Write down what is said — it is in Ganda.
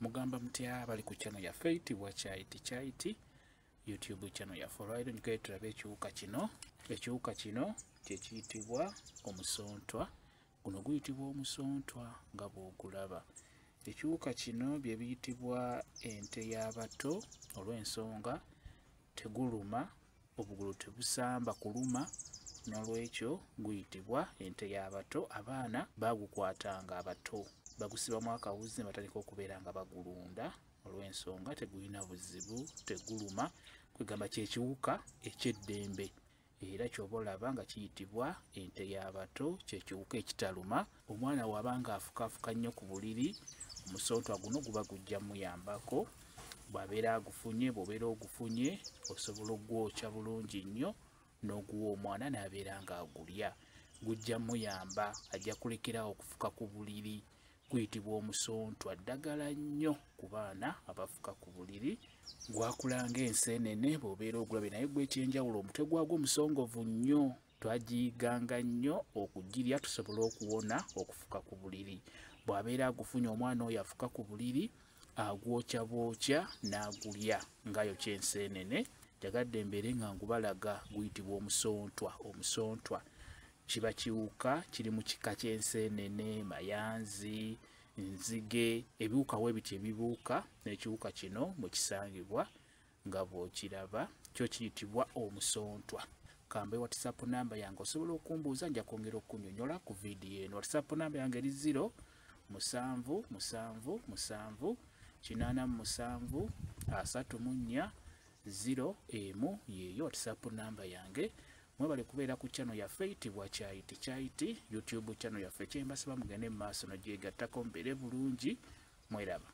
Mugamba mutya bali ku channel ya Faith wa Chaiti YouTube channel ya Florida nikaye tulabe ekiwuka kino. Ekiwuka kino kyekiyitibwa omusontwa. Guno guyitibwa omusontwa nga bw'ogulaba. Ekiwuka kino bye biyitibwa ente y'abato olw'ensonga teguluma, obugulu tebusamba kuluma, n'olwekyo guyitibwa ente y'abato. Abaana bagukwatanga abato, bagusibamu akawuzi ne batandika okubeera nga bagulunda olw'ensonga tegulina buzibu, teguluma. Kwegamba kyekiwuka eky'eddembe era ky'oba olaba nga kiyitibwa ente y'abato, kyekiwuka ekitaluma. Omwana bw'aba ng'afukafuka nnyo ku buliri, omusontwa guno guba gujja muyambako. Bw'abeera agufunye, bw'obeera ogufunye osobola ogwokya bulungi nnyo n'oguwa omwana n'abeera ng'agulya. Gujja muyamba, ajja kulekerawo okufuka ku buliri. Guyitibwa omusontwa, ddagala nnyo ku baana abafuka ku buliri. Gwakula ng'enseenene bw'obeera ogulabye, naye gw'ekyenjawulo omutwe gwagwo musongovu nnyo. Twagiyiganga nnyo okugirya tusobole okuwona okufuka ku buliri. Bw'abeera agufunye omwana oyo afuka ku buliri, agwokya bwokya n'agulya ng'ayokya enseenene. Jagadde mbeere nga ngubalaga, guyitibwa omusontwa. Omusontwa kiba kiwuka kiri mu kika ky'enseenene, mayanzi, nzige, ebiwuka bwe biti ebibuuka, n'ekiwuka kino mwe kisangibwa nga bw'okiraba kyo kiyitibwa omusontwa. Kambe WhatsApp namba yange osobola okumbuuza, nja kwongera okunnyonnyola ku vidiyo eno. WhatsApp namba yange eri 0778734 yeyo WhatsApp namba yange. Mwebale kubeera ku channel ya Faith wa Chaiti YouTube channel yaffe. Kyembasaba mugende mu maaso n'ogyegattako mbeere bulungi. Mweraba.